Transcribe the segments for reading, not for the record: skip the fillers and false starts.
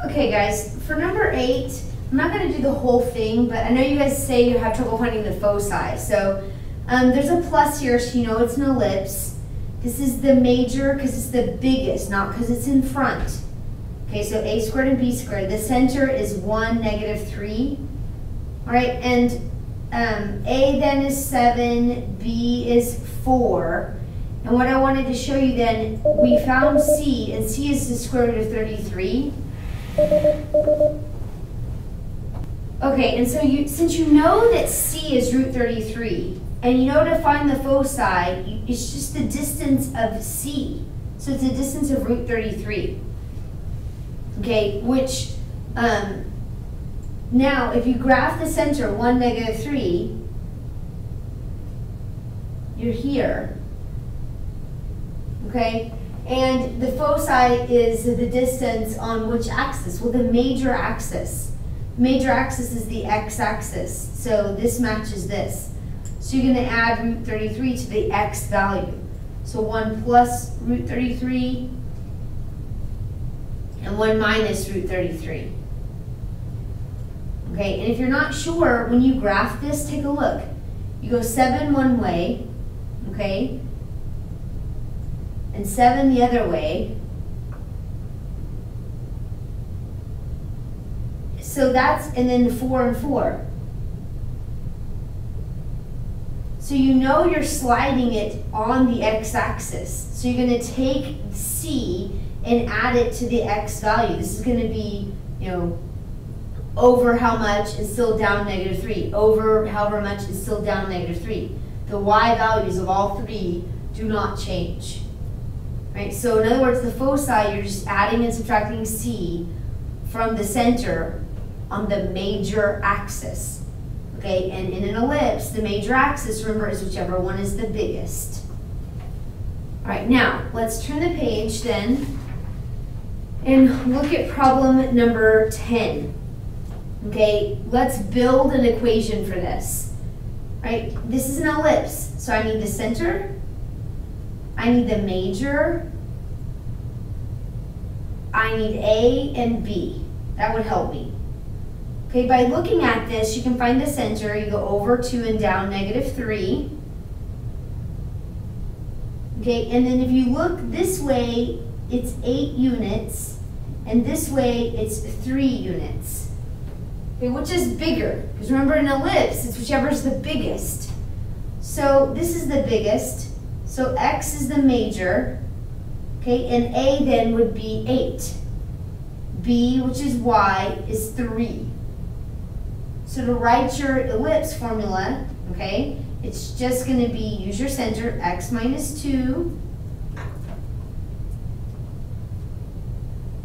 Okay guys, for number 8, I'm not going to do the whole thing, but I know you guys say you have trouble finding the foci. So there's a plus here, so you know it's an ellipse. This is the major because it's the biggest, not because it's in front. Okay, so a squared and b squared. The center is 1, -3. All right, and a then is 7, b is 4. And what I wanted to show you then, we found c, and c is the square root of 33. Okay, and so since you know that c is root 33, and you know to find the foci, it's just the distance of c. So it's the distance of root 33. Okay, which, now if you graph the center, 1, -3, you're here. Okay, and the foci is the distance on which axis? Well, the major axis. Major axis is the x-axis, so this matches this. So you're going to add root 33 to the x value. So 1 plus root 33 and 1 minus root 33. Okay, and if you're not sure, when you graph this, take a look. You go 7 one way, okay, and 7 the other way. So that's, and then 4 and 4. So you know you're sliding it on the x-axis. So you're going to take c and add it to the x value. This is going to be, you know, over how much is still down -3. Over however much is still down -3. The y values of all three do not change. Right? So in other words, the foci, you're just adding and subtracting c from the center on the major axis. Okay, and in an ellipse, the major axis, remember, is whichever one is the biggest. All right, now let's turn the page then and look at problem number 10. Okay, let's build an equation for this. Right, this is an ellipse, so I need the center, I need the major, I need A and B. That would help me. Okay, by looking at this, you can find the center. You go over 2 and down -3. Okay, and then if you look this way, it's 8 units, and this way, it's 3 units. Okay, which is bigger? Because remember, an ellipse, it's whichever is the biggest. So this is the biggest, so X is the major, okay, and A then would be 8. B, which is Y, is 3. So to write your ellipse formula, okay, it's just going to be, use your center, x minus 2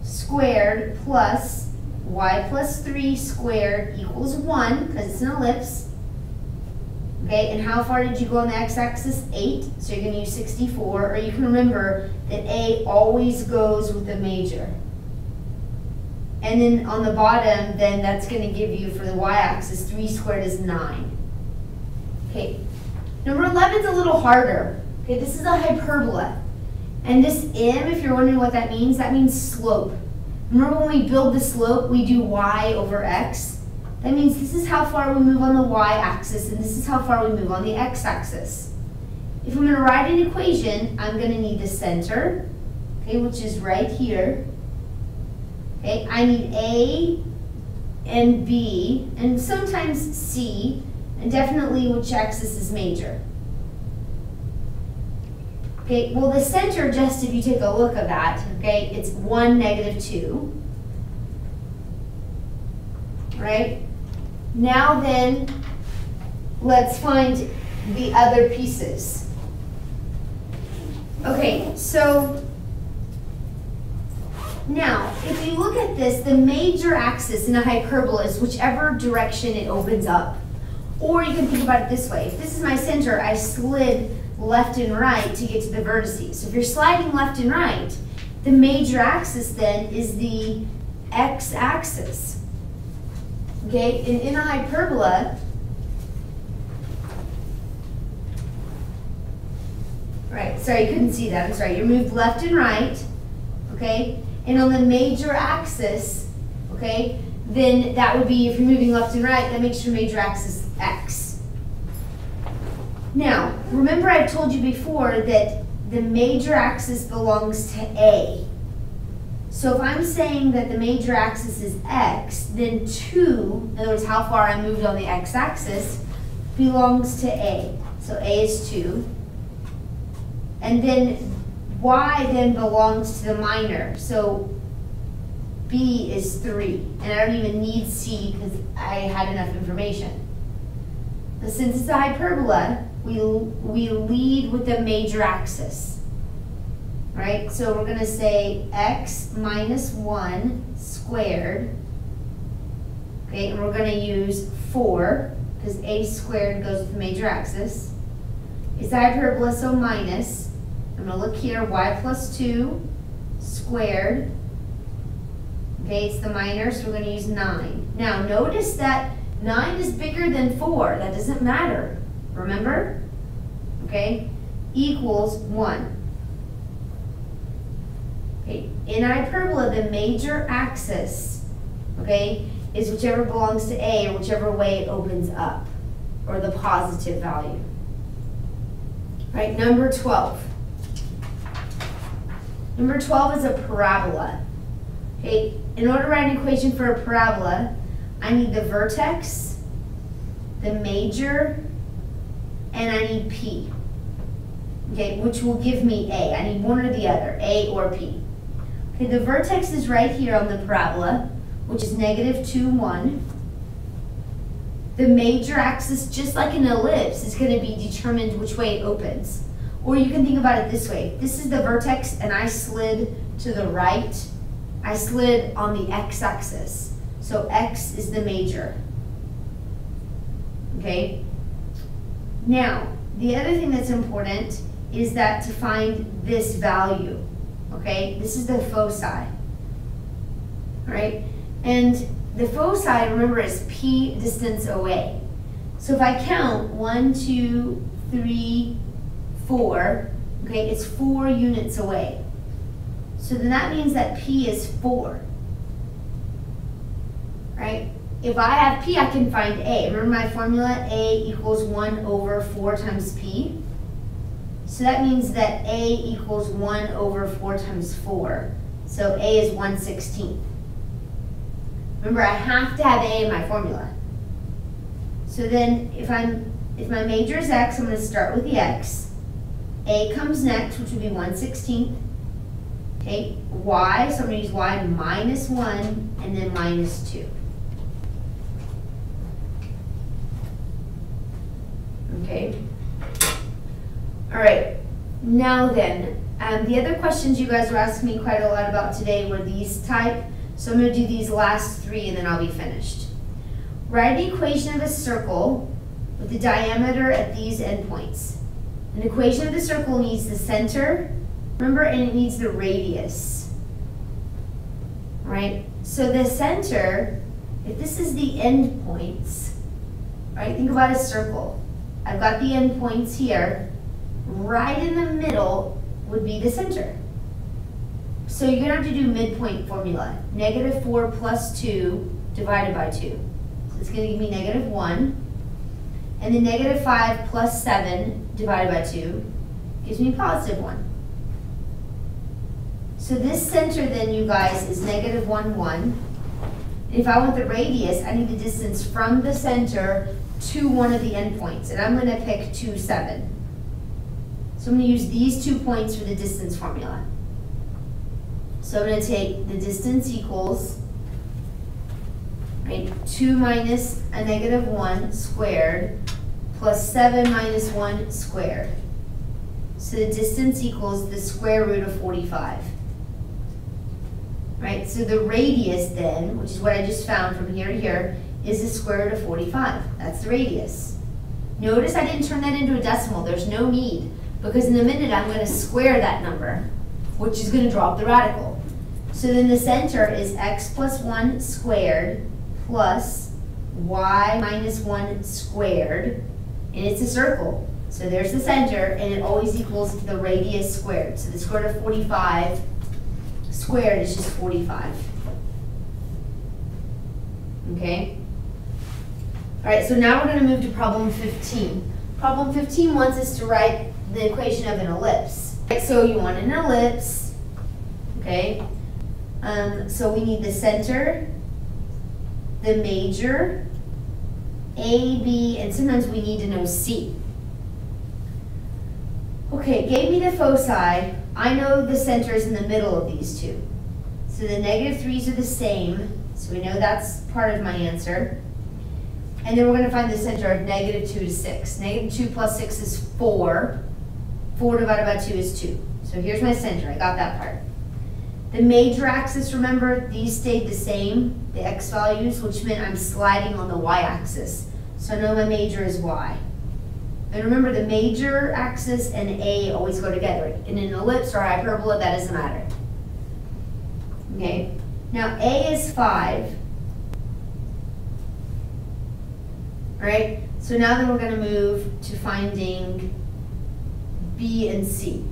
squared plus y plus 3 squared equals 1, because it's an ellipse. Okay, and how far did you go on the x-axis? 8, so you're going to use 64, or you can remember that A always goes with the major. And then on the bottom, then that's going to give you, for the y-axis, 3 squared is 9. Okay, number 11 is a little harder. Okay, this is a hyperbola. And this m, if you're wondering what that means slope. Remember when we build the slope, we do y over x? That means this is how far we move on the y-axis, and this is how far we move on the x-axis. If I'm going to write an equation, I'm going to need the center, okay, which is right here. Okay, I need A and B, and sometimes C, and definitely which axis is major. Okay, well the center, just if you take a look at that, okay, it's 1, -2. Right? Now then, let's find the other pieces. Okay, so now, if you look at this, the major axis in a hyperbola is whichever direction it opens up. Or you can think about it this way. If this is my center, I slid left and right to get to the vertices. So if you're sliding left and right, the major axis then is the x-axis. Okay, and in a hyperbola, right, sorry, you couldn't see that, I'm sorry, you moved left and right, okay? And on the major axis, okay, then that would be, if you're moving left and right, that makes your major axis x. Now, remember I told you before that the major axis belongs to A. So if I'm saying that the major axis is x, then 2, in other words, how far I moved on the x-axis, belongs to A. So A is 2. And then y then belongs to the minor. So B is 3. And I don't even need C because I had enough information. But since it's a hyperbola, we lead with the major axis. Right? So we're going to say x minus 1 squared. Okay, and we're going to use 4 because A squared goes with the major axis. It's a hyperbola, so minus. I'm going to look here, y plus 2 squared. Okay, it's the minor, so we're going to use 9. Now, notice that 9 is bigger than 4. That doesn't matter. Remember? Okay, equals 1. Okay, in hyperbola, the major axis, okay, is whichever belongs to A or whichever way it opens up, or the positive value. Right, number 12. Number 12 is a parabola. Okay, in order to write an equation for a parabola, I need the vertex, the major, and I need P. Okay, which will give me A. I need one or the other, A or P. Okay, the vertex is right here on the parabola, which is negative 2, 1. The major axis, just like an ellipse, is going to be determined which way it opens. Or you can think about it this way. This is the vertex, and I slid to the right. I slid on the x-axis. So x is the major. Okay? Now, the other thing that's important is that to find this value. Okay? This is the foci. All right? And the foci, remember, is P distance away. So if I count 1, 2, 3, 4, okay, it's 4 units away. So then that means that P is 4, right? If I have P, I can find A. Remember my formula, A equals 1 over 4 times P? So that means that A equals 1 over 4 times 4. So A is 1/16. Remember, I have to have A in my formula. So then if my major is X, I'm going to start with the X. A comes next, which would be 1/16. Okay, Y, so I'm going to use Y minus 1 and then minus 2. Okay. All right. Now then, the other questions you guys were asking me quite a lot about today were these type. So I'm going to do these last 3 and then I'll be finished. Write an equation of a circle with the diameter at these endpoints. An equation of the circle needs the center, remember, and it needs the radius. Right? So the center, if this is the endpoints, right? Think about a circle. I've got the endpoints here. Right in the middle would be the center. So you're going to have to do midpoint formula. -4 plus 2 divided by 2. So it's going to give me -1. And then -5 plus 7 divided by 2 gives me +1. So this center then, you guys, is -1, 1. If I want the radius, I need the distance from the center to one of the endpoints. And I'm going to pick 2, 7. So I'm going to use these 2 points for the distance formula. So I'm going to take the distance equals, right, 2 minus a -1 squared plus 7 minus 1 squared. So the distance equals the square root of 45. Right, so the radius then, which is what I just found from here to here, is the square root of 45. That's the radius. Notice I didn't turn that into a decimal. There's no need, because in a minute I'm going to square that number, which is going to drop the radical. So then the center is x plus 1 squared plus y minus 1 squared, and it's a circle. So there's the center, and it always equals the radius squared. So the square root of 45 squared is just 45. okay? All right, so now we're going to move to problem 15. Problem 15 wants us to write the equation of an ellipse. Right, so you want an ellipse, okay? So we need the center, the major, A, B, and sometimes we need to know C. Okay, it gave me the foci. I know the center is in the middle of these two. So the -3's are the same, so we know that's part of my answer. And then we're going to find the center of -2 to 6. -2 plus 6 is 4. 4 divided by 2 is 2. So here's my center. I got that part. The major axis, remember, these stayed the same, the x values, which meant I'm sliding on the y-axis. So I know my major is y. And remember, the major axis and A always go together. In an ellipse or hyperbola, that doesn't matter. Okay? Now, A is 5. All right? So now then we're going to move to finding B and C.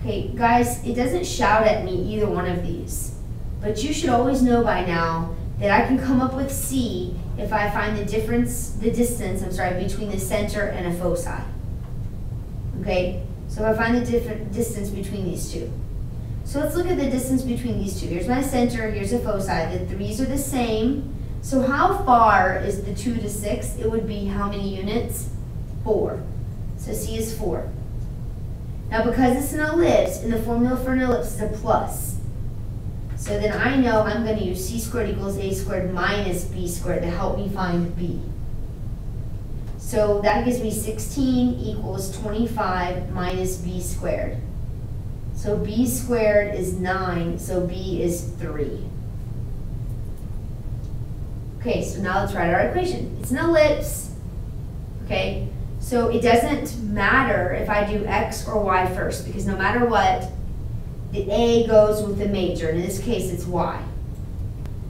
Okay, guys, it doesn't shout at me either one of these. But you should always know by now that I can come up with C if I find the distance, between the center and a foci. Okay, so if I find the distance between these two. So let's look at the distance between these two. Here's my center, here's a foci. The 3's are the same. So how far is the 2 to 6? It would be how many units? 4. So C is 4. Now because it's an ellipse, and the formula for an ellipse is a plus. So then I know I'm going to use C squared equals A squared minus B squared to help me find B. So that gives me 16 equals 25 minus B squared. So B squared is 9, so B is 3. Okay, so now let's write our equation. It's an ellipse, okay? So it doesn't matter if I do X or Y first, because no matter what, the A goes with the major, and in this case it's Y.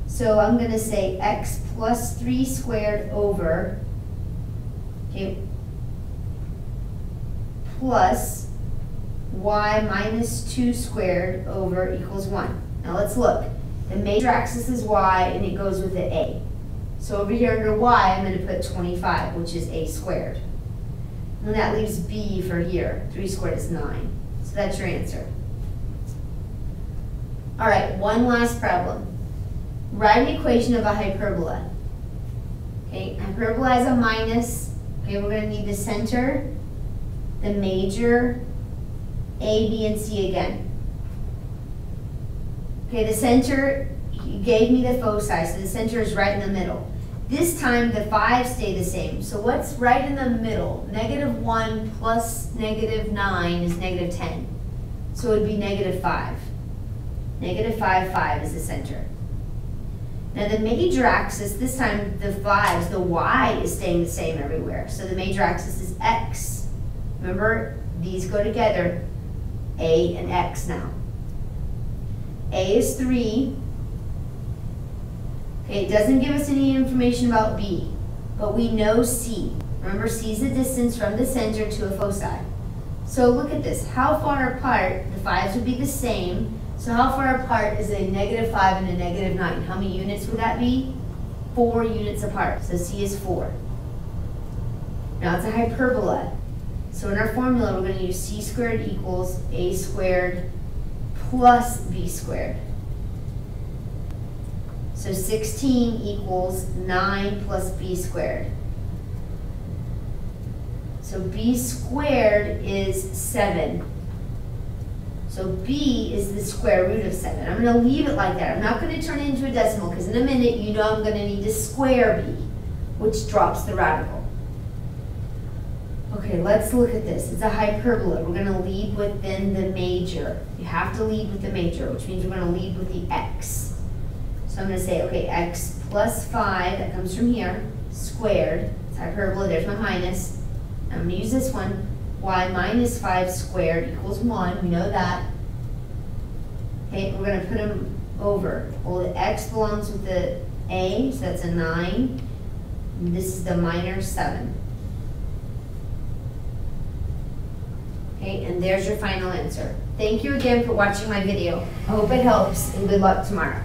So I'm going to say X plus 3 squared over, okay, plus Y minus 2 squared over equals 1. Now let's look. The major axis is Y, and it goes with the A. So over here under Y, I'm going to put 25, which is A squared. And that leaves B for here. 3 squared is 9. So that's your answer. All right, one last problem. Write an equation of a hyperbola. Okay, hyperbola has a minus. Okay, we're going to need the center, the major, A, B, and C again. Okay, the center, you gave me the foci, so the center is right in the middle. This time the 5 stay the same. So what's right in the middle? -1 plus -9 is -10. So it would be -5. -5, 5 is the center. Now the major axis, this time the 5s, the Y is staying the same everywhere. So the major axis is X. Remember, these go together, A and X now. A is 3. Okay, it doesn't give us any information about B, but we know C. Remember, C is the distance from the center to a foci. So look at this. How far apart? The 5s would be the same. So how far apart is a -5 and a -9? How many units would that be? 4 units apart. So C is 4. Now it's a hyperbola. So in our formula, we're going to use C squared equals A squared plus B squared. So 16 equals 9 plus B squared. So B squared is 7. So B is the square root of 7. I'm going to leave it like that. I'm not going to turn it into a decimal because in a minute you know I'm going to need to square B, which drops the radical. Okay, let's look at this. It's a hyperbola. We're going to lead within the major. You have to lead with the major, which means we're going to lead with the X. So I'm going to say, okay, X plus 5, that comes from here, squared. It's hyperbola, there's my minus. I'm going to use this one. Y minus 5 squared equals 1. We know that. Okay, we're going to put them over. Well, the X belongs with the A, so that's a 9. And this is the minor 7. Okay, and there's your final answer. Thank you again for watching my video. I hope it helps, and good luck tomorrow.